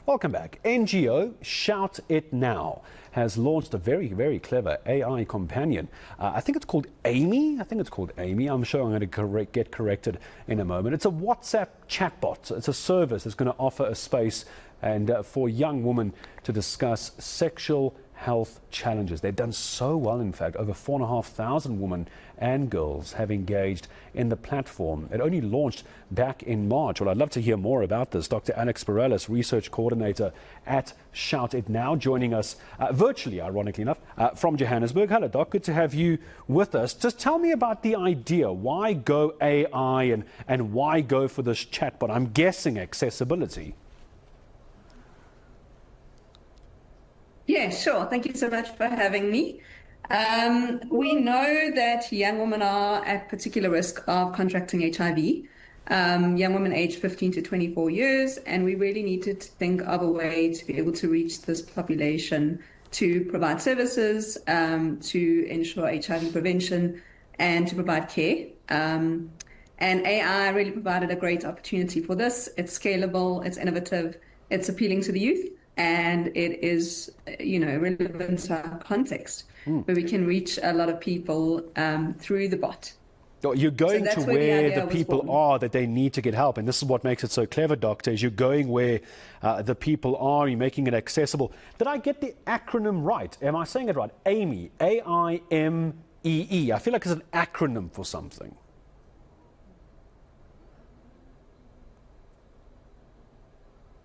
Welcome back. NGO Shout It Now has launched a very, very clever AI companion. I think it's called AIMEE. I'm sure I'm going to get corrected in a moment. It's a WhatsApp chatbot. It's a service that's going to offer a space and for young women to discuss sexual health challenges. They've done so well, in fact. Over 4,500 women and girls have engaged in the platform. It only launched back in March. Well, I'd love to hear more about this. Dr. Alex Perellis, Research Coordinator at Shout It Now, joining us virtually, ironically enough, from Johannesburg. Hello, Doc. Good to have you with us. Just tell me about the idea. Why go AI and why go for this chatbot? I'm guessing accessibility. Yeah, sure. Thank you so much for having me. We know that young women are at particular risk of contracting HIV, young women aged 15 to 24 years, and we really needed to think of a way to be able to reach this population to provide services, to ensure HIV prevention, and to provide care. And AI really provided a great opportunity for this. It's scalable, it's innovative, it's appealing to the youth, and it is, relevant to our context, where we can reach a lot of people through the bot. You're going to where the people are that they need to get help. And this is what makes it so clever, Doctor, is you're going where the people are, you're making it accessible. Did I get the acronym right? Am I saying it right? AIMEE, A-I-M-E-E. I feel like it's an acronym for something.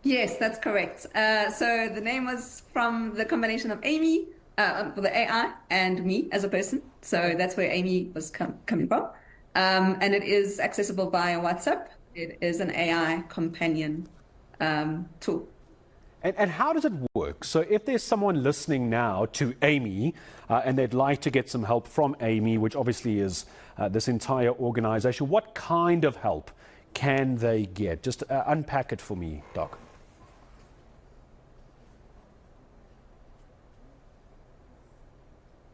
Yes, that's correct. So the name was from the combination of AIMEE, for the AI, and me as a person. So that's where AIMEE was coming from. And it is accessible via WhatsApp. It is an AI companion tool. And how does it work? So if there's someone listening now to AIMEE and they'd like to get some help from AIMEE, which obviously is this entire organization, what kind of help can they get? Just unpack it for me, Doc.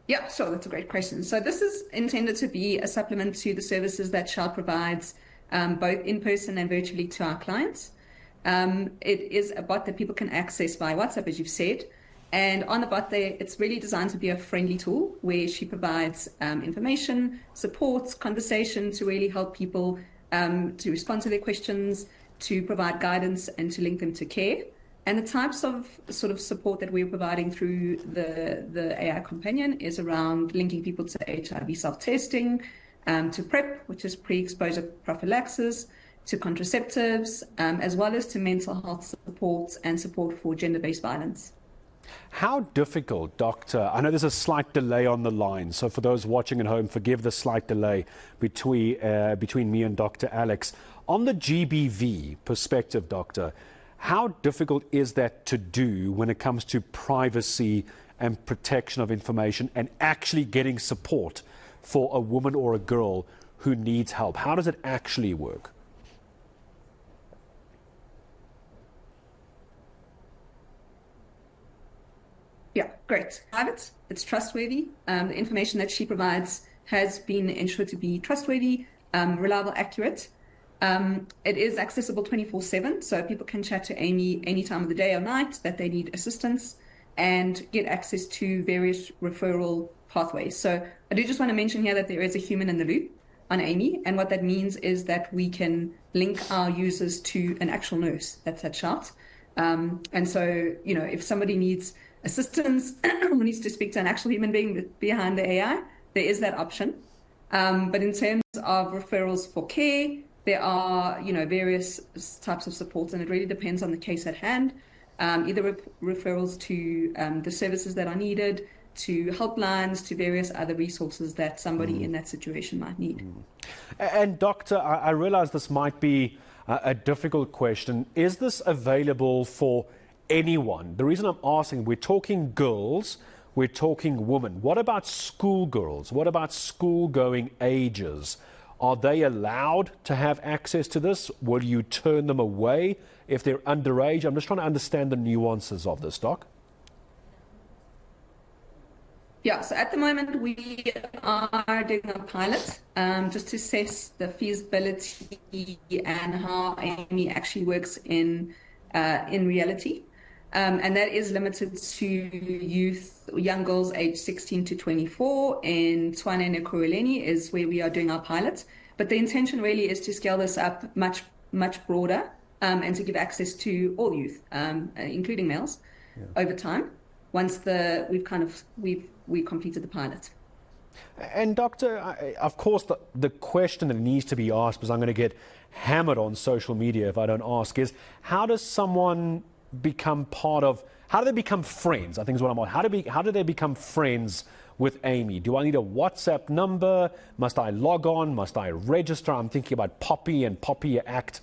Yeah, sure. That's a great question. So this is intended to be a supplement to the services that Shout provides, both in person and virtually to our clients. It is a bot that people can access via WhatsApp, as you've said. And on the bot there, it's really designed to be a friendly tool where she provides information, support, conversation to really help people to respond to their questions, to provide guidance, and to link them to care. And the types of sort of support that we're providing through the AI companion is around linking people to HIV self-testing, to PrEP, which is pre-exposure prophylaxis, to contraceptives, as well as to mental health support and support for gender-based violence. How difficult, Doctor? I know there's a slight delay on the line, so for those watching at home, forgive the slight delay between me and Dr. Alex. On the GBV perspective, Doctor, how difficult is that to do when it comes to privacy and protection of information and actually getting support for a woman or a girl who needs help? How does it actually work? Yeah, great. Private, it's trustworthy. The information that she provides has been ensured to be trustworthy, reliable, accurate. It is accessible 24/7, so people can chat to AIMEE any time of the day or night that they need assistance and get access to various referral pathways. So I do just want to mention here that there is a human in the loop on AIMEE, and what that means is that we can link our users to an actual nurse that's at Shout. And so, if somebody needs assistance or needs to speak to an actual human being behind the AI, there is that option. But in terms of referrals for care, there are, various types of support, and it really depends on the case at hand. Either referrals to the services that are needed, to helplines, to various other resources that somebody in that situation might need. And Doctor, I realize this might be a difficult question. Is this available for anyone? The reason I'm asking, we're talking girls, we're talking women. What about schoolgirls? What about school-going ages? Are they allowed to have access to this? Will you turn them away if they're underage? I'm just trying to understand the nuances of this, Doc. Yeah, so at the moment we are doing a pilot just to assess the feasibility and how AIMEE actually works in reality. And that is limited to youth, young girls aged 16 to 24. In Tshwane and Ekurhuleni is where we are doing our pilot. But the intention really is to scale this up much broader, and to give access to all youth, including males, over time, once we've completed the pilot. And Doctor, of course, the question that needs to be asked, because I'm going to get hammered on social media if I don't ask, is how does someone become how do they become friends? I think is what I'm on. How do they become friends with AIMEE? Do I need a WhatsApp number? Must I log on? Must I register? I'm thinking about Poppy and Poppy Act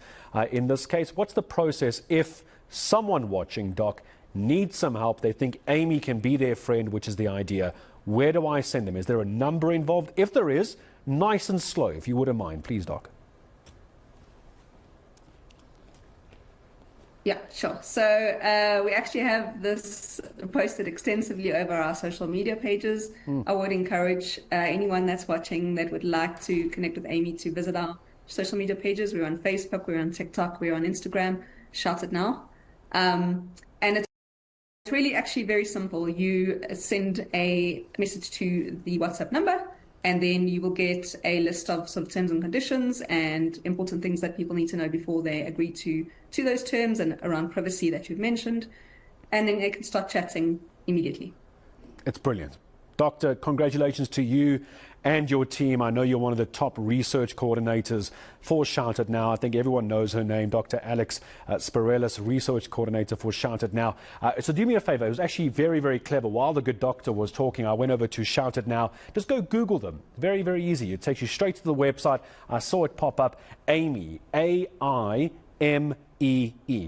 in this case. What's the process if someone watching, Doc, needs some help? They think AIMEE can be their friend, which is the idea. Where do I send them? Is there a number involved? If there is, nice and slow, if you wouldn't mind, please, Doc. Yeah, sure. So we actually have this posted extensively over our social media pages. I would encourage anyone that's watching that would like to connect with AIMEE to visit our social media pages. We're on Facebook, we're on TikTok, we're on Instagram. Shout it now. And it's really actually very simple. You send a message to the WhatsApp number, and then you will get a list of sort of terms and conditions and important things that people need to know before they agree to those terms and around privacy that you've mentioned. And then they can start chatting immediately. It's brilliant. Doctor, congratulations to you and your team. I know you're one of the top research coordinators for Shout It Now. I think everyone knows her name, Dr. Alex Spirelis, research coordinator for Shout It Now. So do me a favor. It was actually very, very clever. While the good doctor was talking, I went over to Shout It Now. Just go Google them. Very, very easy. It takes you straight to the website. I saw it pop up. AIMEE, AIMEE.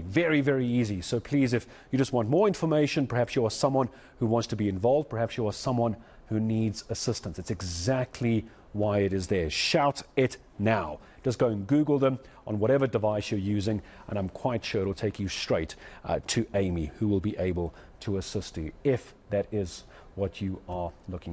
Very, very easy. So please, if you just want more information, perhaps you are someone who wants to be involved, perhaps you are someone who needs assistance. It's exactly why it is there. Shout It Now. Just go and Google them on whatever device you're using, and I'm quite sure it'll take you straight to AIMEE, who will be able to assist you if that is what you are looking for.